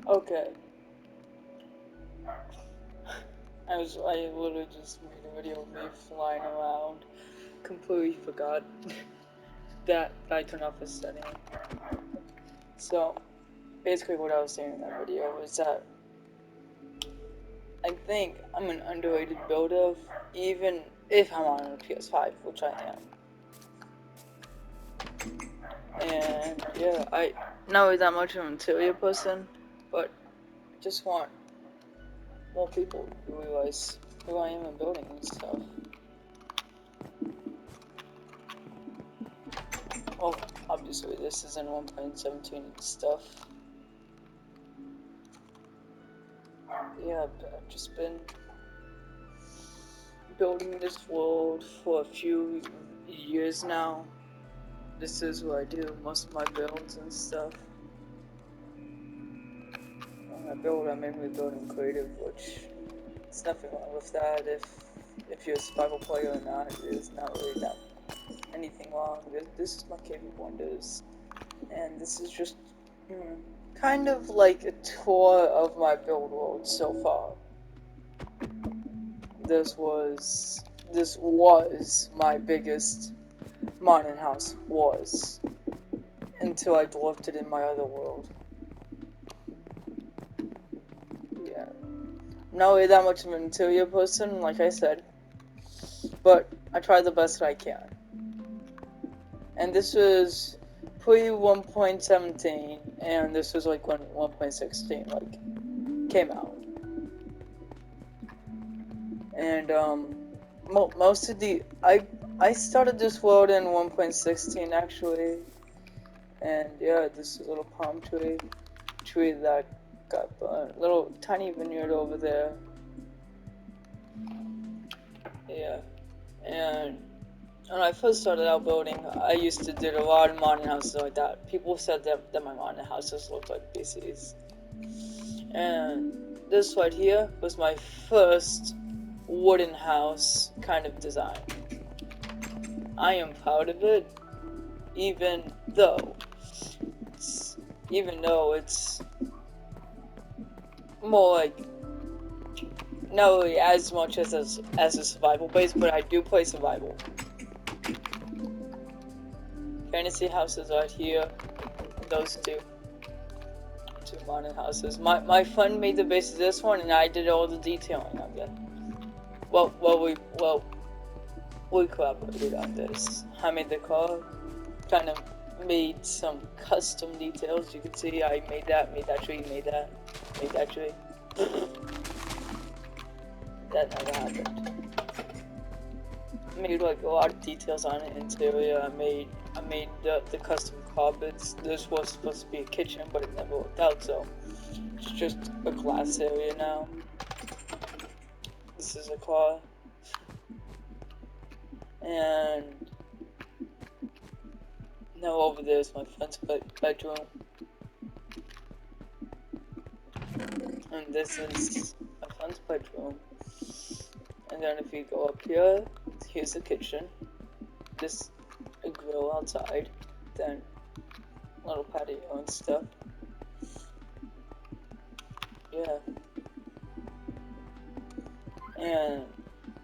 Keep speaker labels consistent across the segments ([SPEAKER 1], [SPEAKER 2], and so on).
[SPEAKER 1] Okay. I literally just made a video of me flying around. Completely forgot that I turned off the setting. So, basically what I was saying in that video was that I think I'm an underrated builder, even if I'm on a PS5, which I am. And yeah, I'm not really that much of an interior person, but I just want more people to realize who I am in building and stuff. Well, obviously this is in 1.17 and stuff. Yeah, I've just been building this world for a few years now. This is what I do, most of my builds and stuff. When I build, I'm mainly building creative, which there's nothing wrong with that. If you're a survival player or not, there's not really that anything wrong. This is my Cave of Wonders, and this is just kind of like a tour of my build world so far. This was my biggest mountain house until I dwarfed it in my other world. Yeah. Not really that much of an interior person, like I said, but I try the best I can. And this was pre 1.17, and this was like when 1.16 like came out. And most of the I started this world in 1.16 actually, and yeah, this little palm tree that got burned, little tiny vineyard over there. Yeah, and when I first started out building, I used to do a lot of modern houses like that. People said that my modern houses looked like PCs. And this right here was my first wooden house kind of design. I am proud of it, even though it's more like not really as much as a survival base, but I do play survival. Fantasy houses right here, those two modern houses. My friend made the base of this one, and I did all the detailing of it. We collaborated on this. I made the car, kind of made some custom details. You can see I made that tree, made that tree. That never happened. Made like a lot of details on it, interior. I made the custom carpets. This was supposed to be a kitchen, but it never worked out, so it's just a glass area now. This is a car. And now over there is my friend's bedroom. And this is my friend's bedroom. And then if you go up here, here's the kitchen. This a grill outside. Then a little patio and stuff. Yeah. And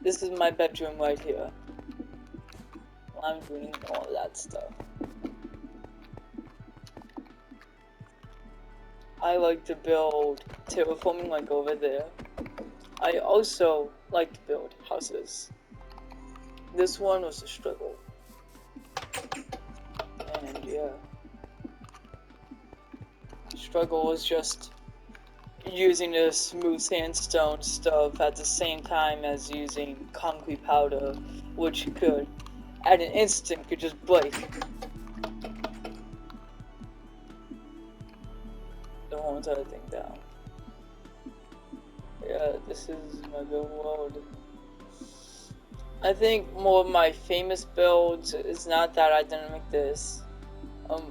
[SPEAKER 1] this is my bedroom right here. I'm doing all that stuff. I like to build terraforming like over there. I also like to build houses. This one was a struggle. And yeah. Struggle was just using the smooth sandstone stuff at the same time as using concrete powder, which could, at an instant, could just break the whole entire thing down. Yeah, this is my build world. I think more of my famous builds is not that I didn't make this.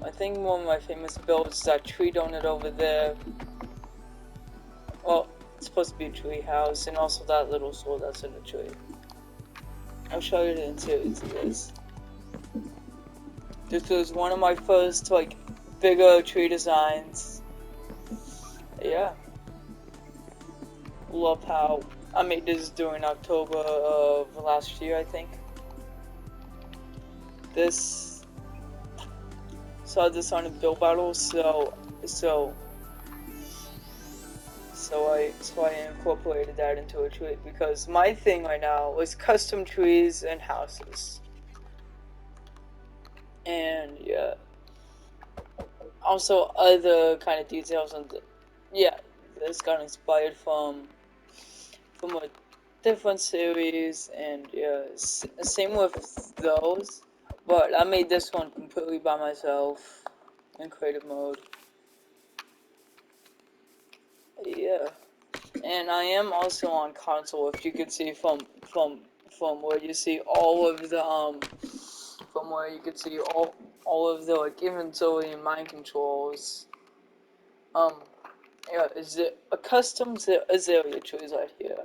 [SPEAKER 1] I think one of my famous builds is that tree donut over there. Well, it's supposed to be a tree house, and also that little sword that's in the tree. I'll show you the interior to this. This was one of my first, like, bigger tree designs. Yeah, yeah, love how I made this during October of last year, I think. This saw this on a build battle, so I incorporated that into a tree because my thing right now is custom trees and houses, and yeah, also other kind of details on the yeah. This got inspired from a different series, and yeah, same with those. But I made this one completely by myself in creative mode. Yeah. And I am also on console. If you could see from where you see all of the from where you could see all of the like inventory and mind controls. Um, yeah, is it a custom Azalea trees right here?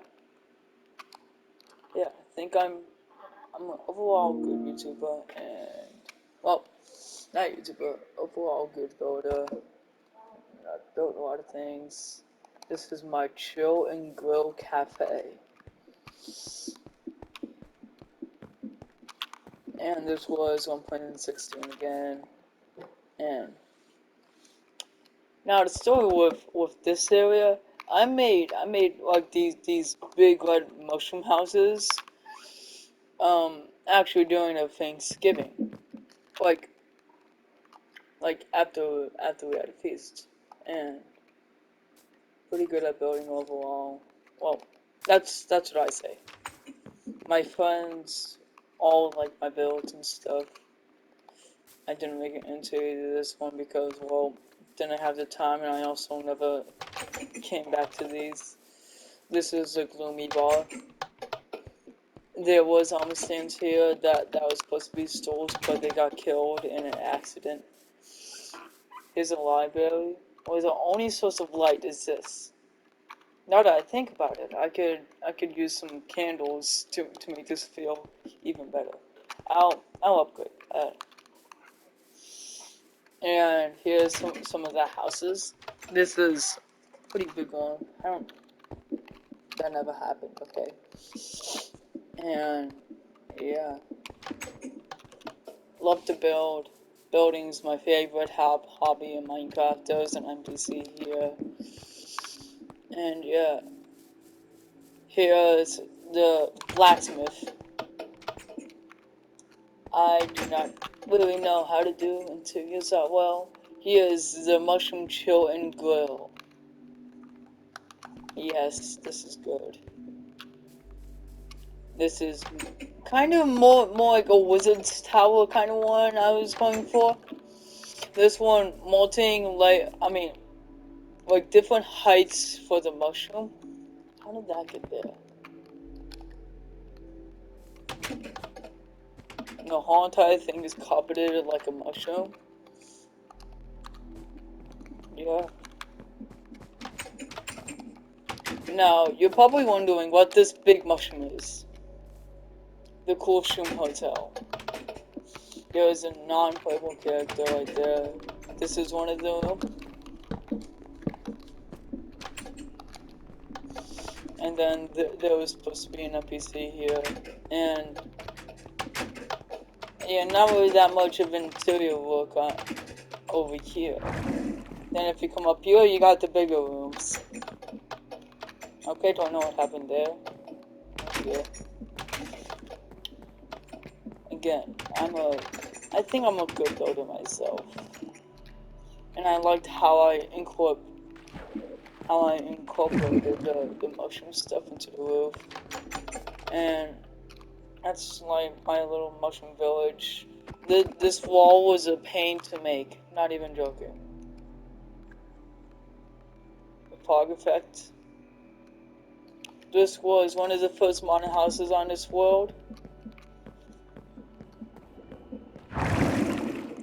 [SPEAKER 1] Yeah, I think I'm an overall good YouTuber and well, not YouTuber, overall good builder. I've built a lot of things. This is my Chill and Grill Cafe. And this was 1.16 again. And now the story with this area, I made like these big red mushroom houses. Actually during a Thanksgiving, like after we had a feast, and pretty good at building overall. Well, that's what I say. My friends all like my builds and stuff. I didn't make it into this one because, well, didn't have the time, and I also never came back to these. This is a gloomy bar. There was stands here that was supposed to be stores, but they got killed in an accident. Here's a library. Well, the only source of light is this. Now that I think about it, I could use some candles to make this feel even better. I'll upgrade. And here's some of the houses. This is a pretty big one. That never happened, okay? And yeah, love to build. Building's my favorite hobby in Minecraft. There's an NPC here. And yeah, here's the blacksmith. I do not really know how to do and to use that well. Here's the mushroom chill and grill. Yes, this is good. This is kind of more like a wizard's tower kind of one I was going for. This one molting like different heights for the mushroom. How did that get there? And the whole entire thing is carpeted like a mushroom. Yeah. Now, you're probably wondering what this big mushroom is. The Coolshroom Hotel. There is a non-playable character right there. This is one of them. And then there was supposed to be an NPC here. And yeah, not really that much of interior work over here. Then if you come up here, you got the bigger rooms. Okay, don't know what happened there. Yeah. Again, I think I'm a good builder myself. And I liked how I incorporated the mushroom stuff into the roof. And that's like my little mushroom village. This wall was a pain to make, not even joking. The fog effect. This was one of the first modern houses on this world.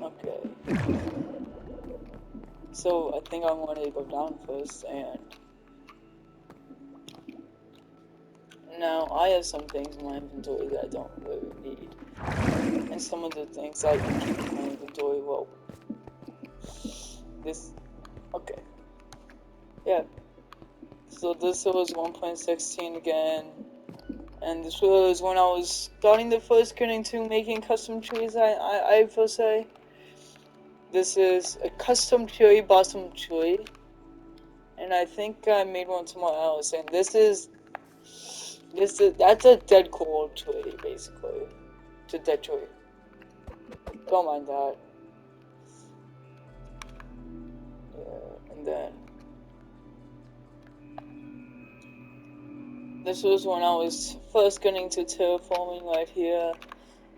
[SPEAKER 1] Okay. So I think I wanted to go down first, and now I have some things in my inventory that I don't really need. And some of the things I can keep in my inventory, well, this, okay. Yeah. So this was 1.16 again. And this was when I was starting to first get into making custom trees, I will say. This is a custom cherry blossom tree. And I think I made one somewhere else. And that's a dead coral tree, basically. It's a dead tree. Don't mind that. Yeah, and then this was when I was first getting to terraforming right here.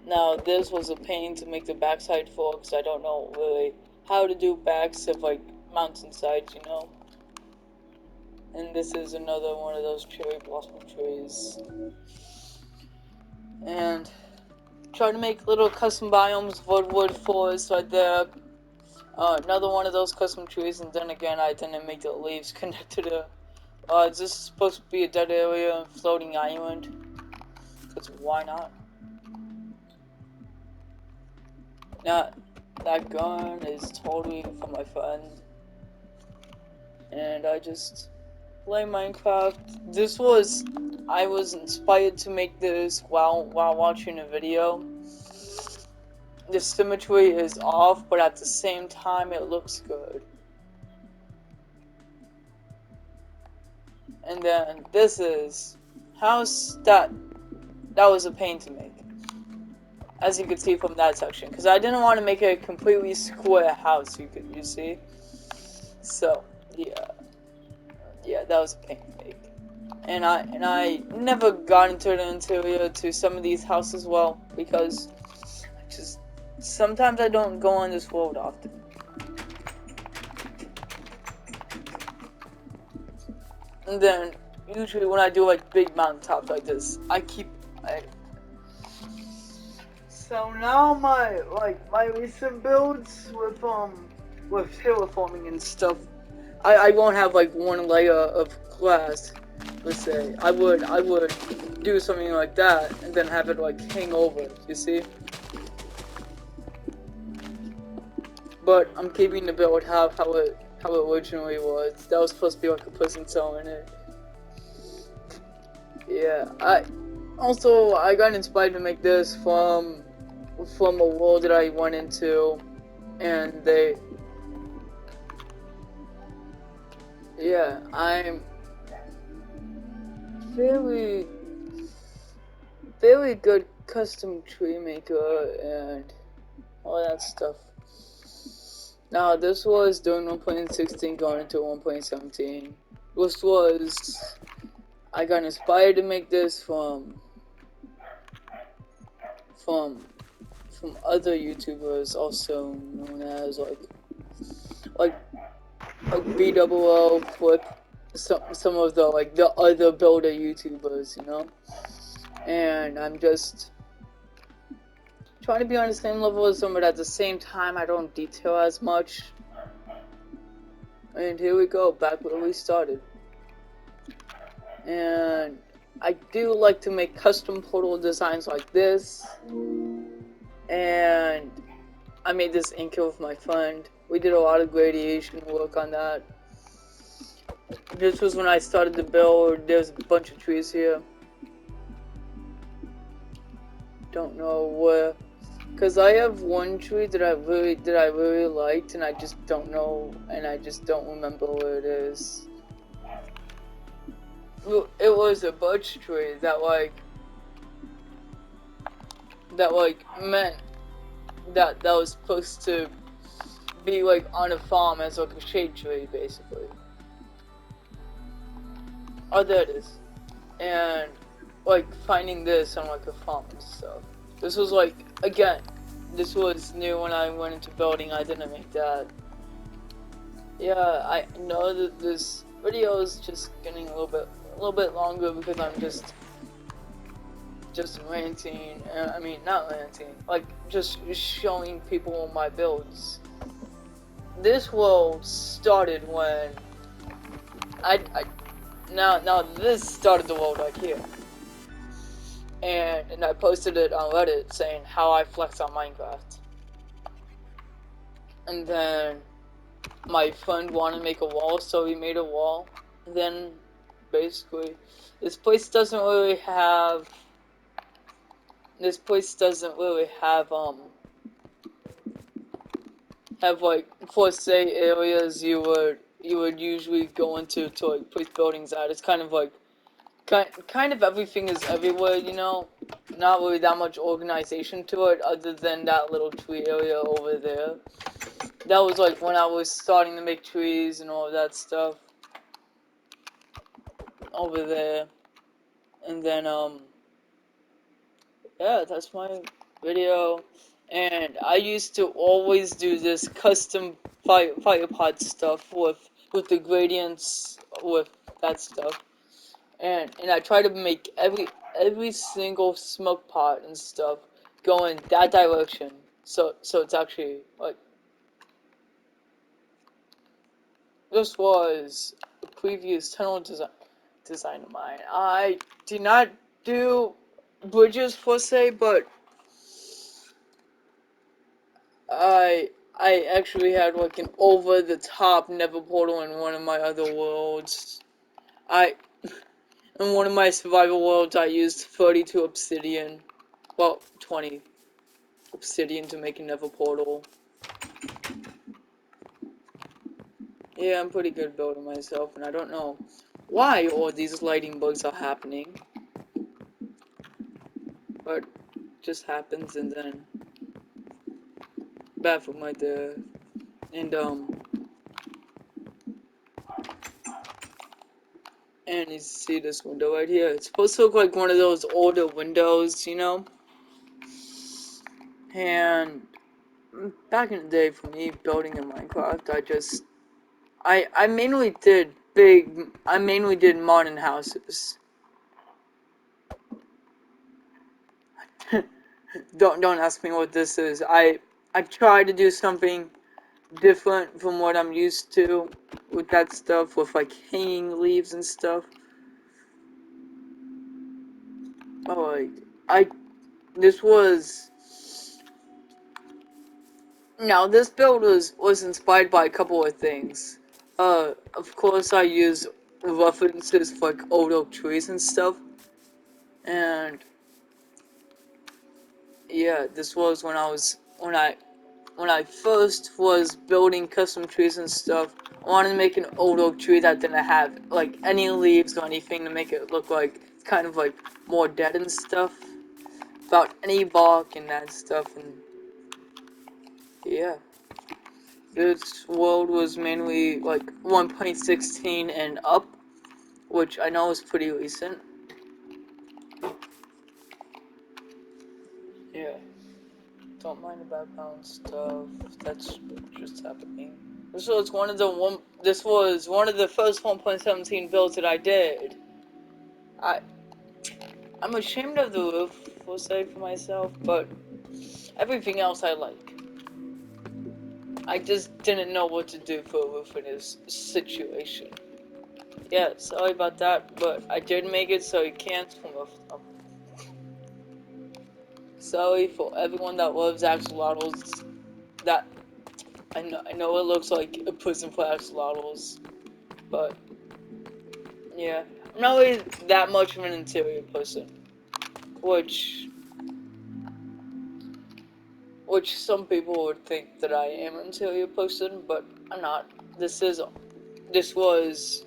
[SPEAKER 1] Now this was a pain to make the backside for because I don't know really how to do backs of like mountainsides, you know. And this is another one of those cherry blossom trees. And try to make little custom biomes, wood forest right there. Another one of those custom trees, and then again I didn't make the leaves connected to. Is this supposed to be a dead area, floating island? Because why not? Now, that gun is totally for my friend. And I just play Minecraft. I was inspired to make this while watching a video. The symmetry is off, but at the same time it looks good. And then this is house that was a pain to make, as you can see from that section, because I didn't want to make a completely square house. You see, so yeah, that was a pain to make. And I never got into the interior to some of these houses well because just sometimes I don't go on this world often. And then usually when I do like big mountaintops like this, so now my recent builds with terraforming and stuff, I won't have like one layer of glass. Let's say I would do something like that and then have it like hang over. You see? But I'm keeping the build how it originally was. That was supposed to be like a prison cell in it. Yeah, I got inspired to make this from a world that I went into, and I'm very good custom tree maker and all that stuff. Now this was during 1.16 going into 1.17. This was, I got inspired to make this from other YouTubers, also known as like BWO, Flip, some of the other builder YouTubers, you know. And I'm just trying to be on the same level as them, but at the same time I don't detail as much. And here we go, back where we started. And I do like to make custom portal designs like this. And I made this ink with my friend. We did a lot of gradation work on that. This was when I started to build. There's a bunch of trees here. Don't know where, cause I have one tree that I really liked, and I just don't know, and I just don't remember where it is. Well, it was a birch tree that meant that was supposed to be like on a farm as like a shade tree, basically. Oh, there it is. And like finding this on like a farm and stuff. This was like, again, this was new when I went into building. I didn't make that. Yeah, I know that this video is just getting a little bit longer because I'm just ranting. I mean, not ranting, like just showing people my builds. This world started when now this started the world right here. And I posted it on Reddit saying how I flex on Minecraft. And then my friend wanted to make a wall, so he made a wall. Then, basically, this place doesn't really have. This place doesn't really have like for say areas you would usually go into to like place buildings at. It's kind of like kind of everything is everywhere, you know. Not really that much organization to it, other than that little tree area over there. That was like when I was starting to make trees and all of that stuff over there. And then yeah, that's my video. And I used to always do this custom fire pod stuff with the gradients with that stuff. And I try to make every single smoke pot and stuff go in that direction. So it's actually like this was a previous tunnel design of mine. I did not do bridges per se, but I actually had like an over the top Nether portal in one of my other worlds. I In one of my survival worlds I used 32 obsidian. Well, 20 obsidian to make a Nether portal. Yeah, I'm pretty good building myself, and I don't know why all these lighting bugs are happening. But it just happens, and then bad for my death. And you see this window right here. It's supposed to look like one of those older windows, you know? And back in the day, for me building in Minecraft, I mainly did modern houses. Don't ask me what this is. I tried to do something different from what I'm used to with that stuff, with like hanging leaves and stuff. Oh, like this was. Now, this build was inspired by a couple of things. Of course, I use references for like old oak trees and stuff. And yeah, this was when I first was building custom trees and stuff. I wanted to make an old oak tree that didn't have like any leaves or anything to make it look like kind of like more dead and stuff. Without any bark and that stuff, and yeah. This world was mainly like 1.16 and up, which I know is pretty recent. Yeah. Don't mind the background stuff. That's just happening. This was one of the first 1.17 builds that I did. I I'm ashamed of the roof, we'll say for myself, but everything else I like. I just didn't know what to do for a roof in this situation. Yeah, sorry about that, but I did make it so you can't swim off. Sorry for everyone that loves axolotls. That I know it looks like a prison for axolotls, but yeah, I'm not really that much of an interior person, which some people would think that I am an interior person, but I'm not. This was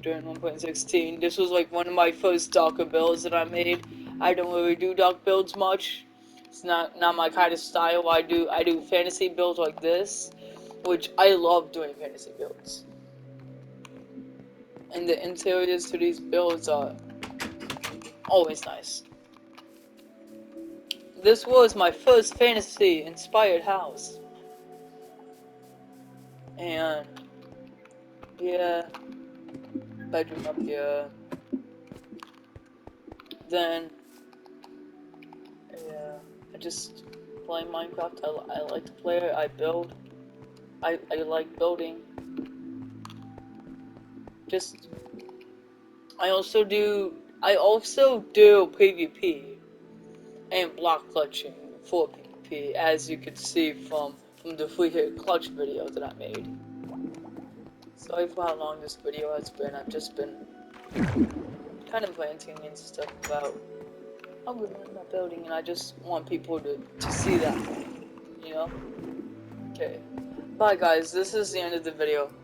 [SPEAKER 1] during 1.16. This was like one of my first Docker builds that I made. I don't really do Docker builds much. It's not my kind of style. I do fantasy builds like this, which I love doing fantasy builds. And the interiors to these builds are always nice. This was my first fantasy inspired house. And yeah, bedroom up here. Then yeah, I just play Minecraft. I like to play it. I build. I like building. Just I also do PvP and block clutching for PvP, as you could see from from the free hit clutch video that I made. Sorry for how long this video has been. I've just been kind of ranting and stuff about how good I'm not building, and I just want people to see that, you know? Okay. Bye guys, this is the end of the video.